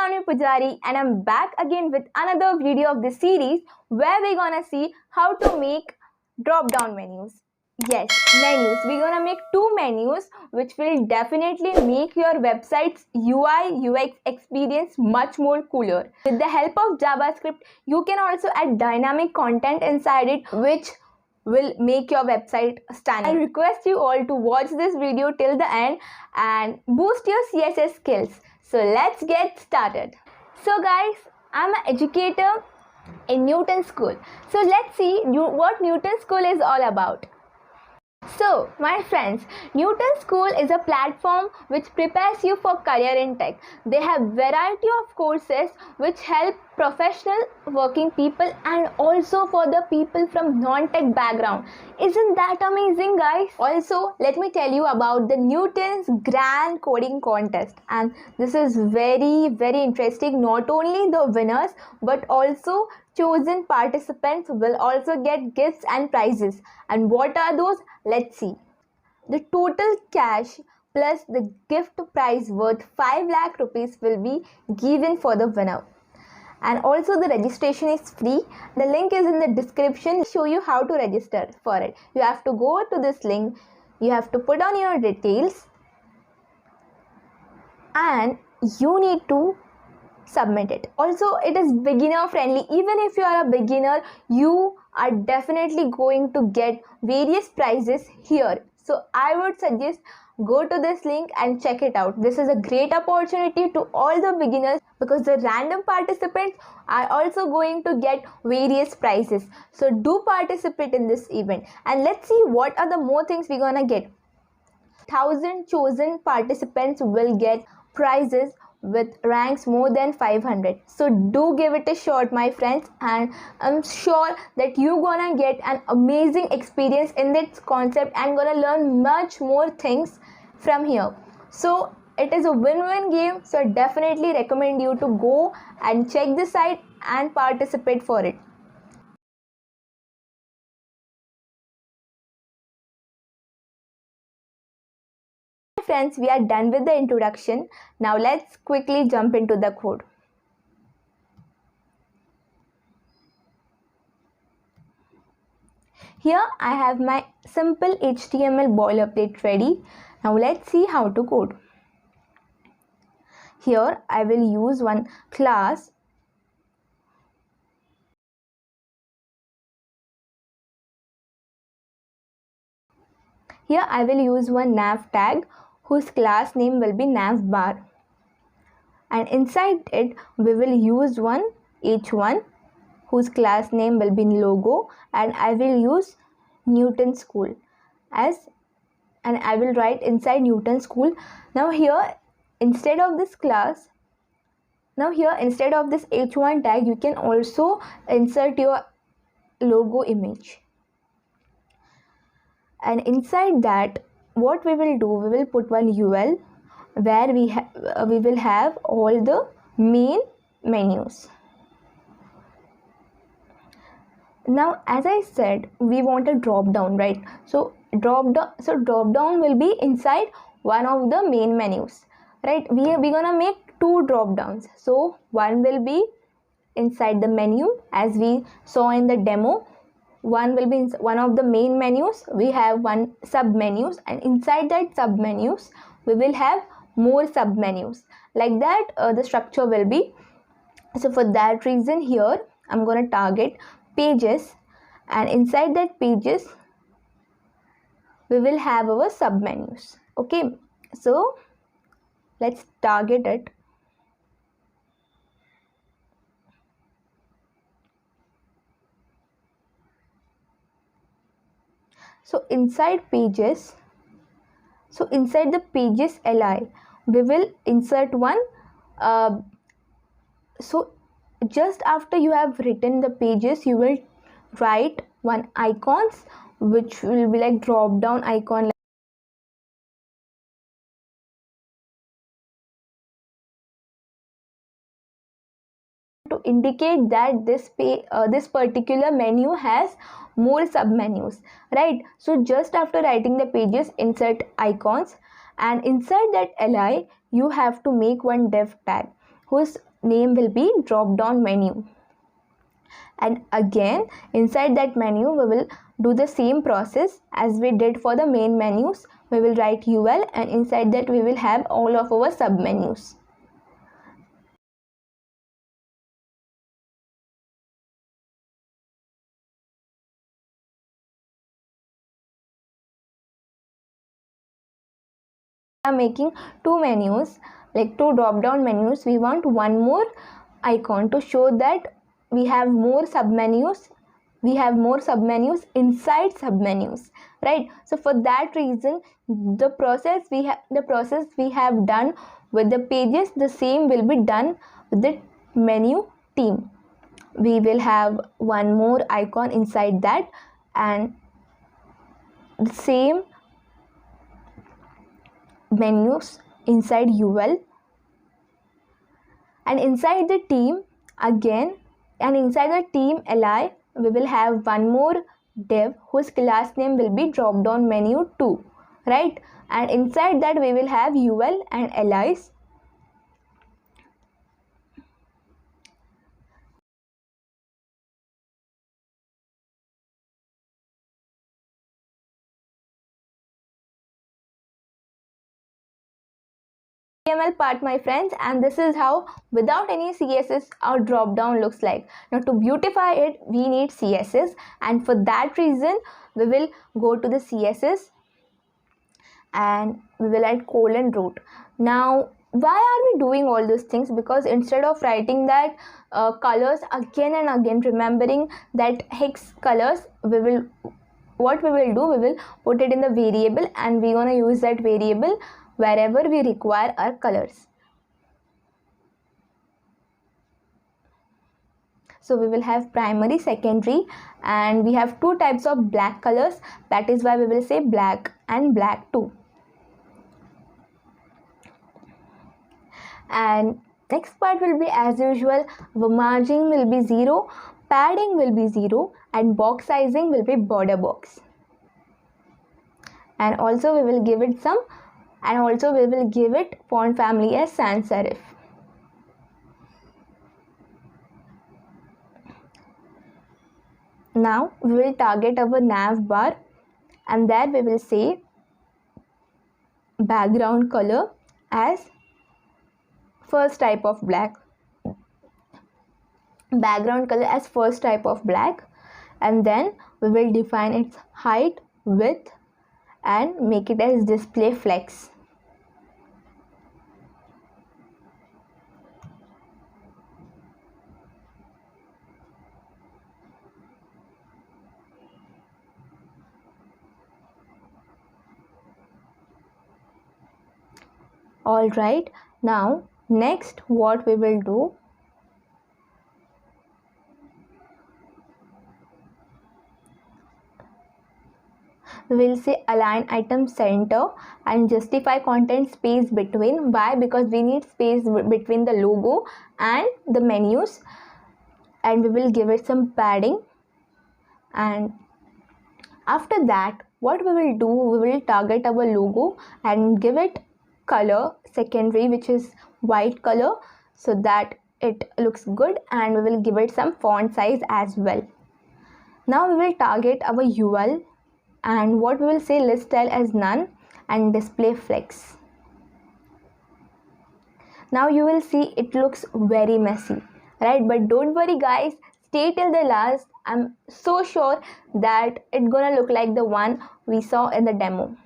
Shravani Pujari, and I'm back again with another video of this series where we're gonna see how to make drop-down menus. Yes, menus. We're gonna make two menus which will definitely make your website's UI UX experience much more cooler. With the help of JavaScript, you can also add dynamic content inside it which will make your website stunning. I request you all to watch this video till the end and boost your CSS skills. So let's get started. So guys, I'm an educator in Newton School. So let's see what Newton School is all about. So, my friends, Newton School is a platform which prepares you for career in tech. They have variety of courses which help professional working people and also for the people from non-tech background. Isn't that amazing, guys? Also, let me tell you about the Newton's Grand Coding Contest, and this is very interesting. Not only the winners but also chosen participants will also get gifts and prizes. And what are those? Let's see. The total cash plus the gift prize worth 5 lakh rupees will be given for the winner. And also the registration is free. The link is in the description. Show you how to register for it. You have to go to this link. You have to put on your details and you need to submit it. Also, it is beginner friendly. Even if you are a beginner, you are definitely going to get various prizes here. So I would suggest go to this link and check it out. This is a great opportunity to all the beginners because the random participants are also going to get various prizes. So do participate in this event and let's see what are the more things we're gonna get. 1,000 chosen participants will get prizes with ranks more than 500. So do give it a shot, my friends, and I'm sure that you're gonna get an amazing experience in this concept and gonna learn much more things from here. So it is a win-win game, so I definitely recommend you to go and check the site and participate for it. Friends, we are done with the introduction. Now let's quickly jump into the code. Here I have my simple HTML boilerplate ready. Now let's see how to code. Here I will use one class . Here I will use one nav tag whose class name will be navbar, and inside it we will use one h1 whose class name will be logo, and I will use Newton School and I will write inside Newton School. Now here instead of this class, instead of this h1 tag you can also insert your logo image, and inside that what we will do, we will put one UL where we will have all the main menus. Now as I said, we want a drop down, right? So drop down will be inside one of the main menus, right? We're gonna make two drop downs. So one will be inside the menu as we saw in the demo. One will be in one of the main menus. We have one sub menus, and inside that sub menus we will have more sub menus. Like that the structure will be. So for that reason here I'm going to target pages, and inside that pages we will have our sub menus. Okay, so let's target it. So inside the pages li we will insert one so just after you have written the pages you will write one icons which will be like drop down icon to indicate that this particular menu has more sub menus, right? So just after writing the pages, insert icons, and inside that li you have to make one div tag whose name will be drop down menu. And again, inside that menu we will do the same process as we did for the main menus. We will write UL, and inside that we will have all of our sub menus. We are making two menus, like two drop down menus. We want one more icon to show that we have more submenus. We have more submenus inside submenus, right? So for that reason, the process we have done with the pages, the same will be done with the menu team. We will have one more icon inside that, and the same menus inside UL, and inside the team again, and inside the team li we will have one more div whose class name will be drop down menu 2, right? And inside that we will have UL and li's. HTML part, my friends, and this is how without any CSS our drop down looks like. Now to beautify it we need CSS, and for that reason we will go to the CSS and we will add :root. Now why are we doing all these things? Because instead of writing that colors again and again, remembering that hex colors, we will put it in the variable, and we're gonna use that variable wherever we require our colors. So we will have primary, secondary, and we have two types of black colors. That is why we will say black and black too. And next part will be as usual. The margin will be 0, padding will be 0, and box sizing will be border box. And also we will give it font family as sans serif. Now we will target our nav bar, and there we will say background color as first type of black. Background color as first type of black, and then we will define its height, width, and make it as display flex. All right, now next what we will do, we will say align item center and justify content space between. Why? Because we need space between the logo and the menus, and we will give it some padding. And after that what we will do, we will target our logo and give it color secondary, which is white color, so that it looks good, and we will give it some font size as well. Now we will target our UL, and what we will say, list style as none and display flex. Now you will see it looks very messy, right? But don't worry guys, stay till the last. I'm so sure that it's gonna look like the one we saw in the demo.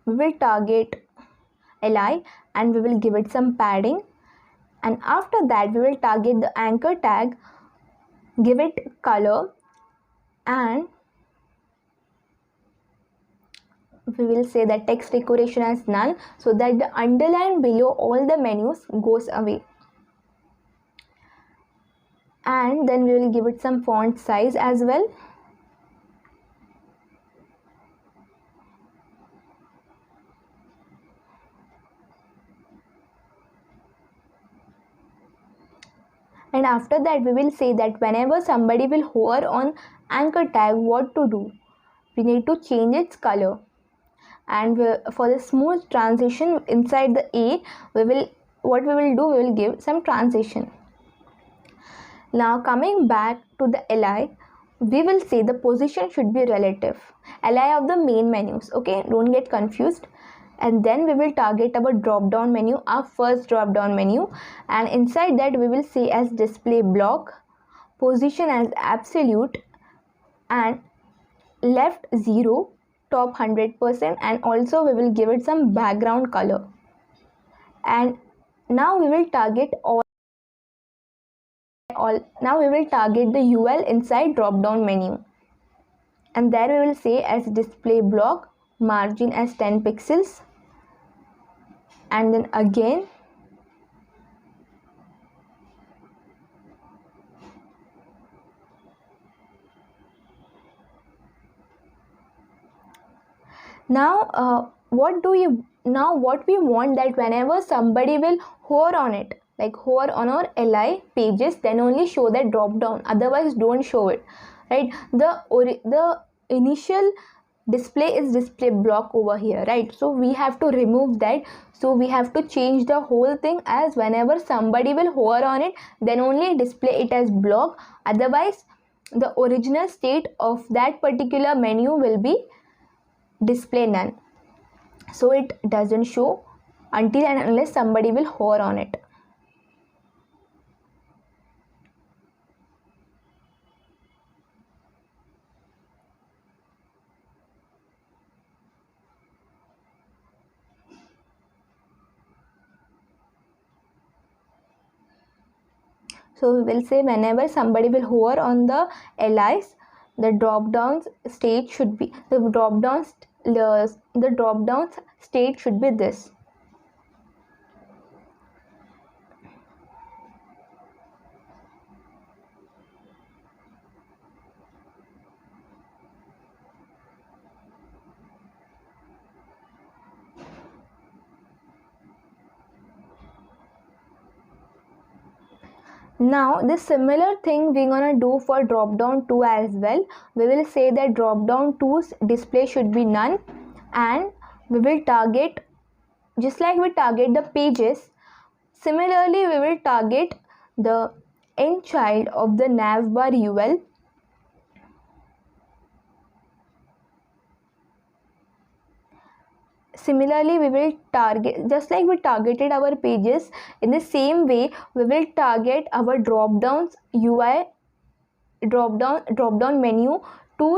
We will target li and we will give it some padding, and after that we will target the anchor tag, give it color, and we will say that text decoration as none, so that the underline below all the menus goes away. And then we will give it some font size as well. And after that we will say that whenever somebody will hover on anchor tag, what to do? We need to change its color. and for the smooth transition inside the A, we will give some transition. Now coming back to the li, we will say the position should be relative, li of the main menus, okay, don't get confused. And then we will target our drop down menu, our first drop down menu, and inside that we will say as display block, position as absolute, and left 0, top 100%, and also we will give it some background color. And now we will target now we will target the UL inside drop down menu, and there we will say as display block, margin as 10 pixels, and then again now what we want that whenever somebody will hover on it, like hover on our li pages, then only show that drop down, otherwise don't show it, right? The initial display is display block over here, right? So we have to remove that. So we have to change the whole thing as whenever somebody will hover on it, then only display it as block, otherwise the original state of that particular menu will be display none. So it doesn't show until and unless somebody will hover on it. So we will say whenever somebody will hover on the LIs, the drop down state should be the drop down state should be this. Now this similar thing we're gonna do for drop down 2 as well. We will say that drop down 2's display should be none, and we will target, just like we target the pages, similarly we will target the end child of the nav bar UL. Similarly we will target, just like we targeted our pages, in the same way we will target our drop downs UI drop down menu to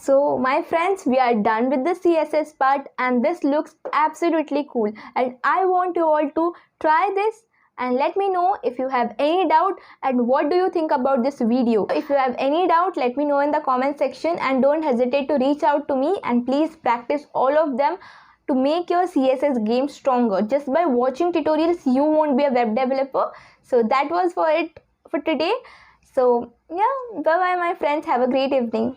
So my friends, we are done with the CSS part, and this looks absolutely cool, and I want you all to try this and let me know if you have any doubt and what do you think about this video. If you have any doubt, let me know in the comment section, and don't hesitate to reach out to me, and please practice all of them to make your CSS game stronger. Just by watching tutorials you won't be a web developer. So that was for it for today. So yeah, bye bye my friends, have a great evening.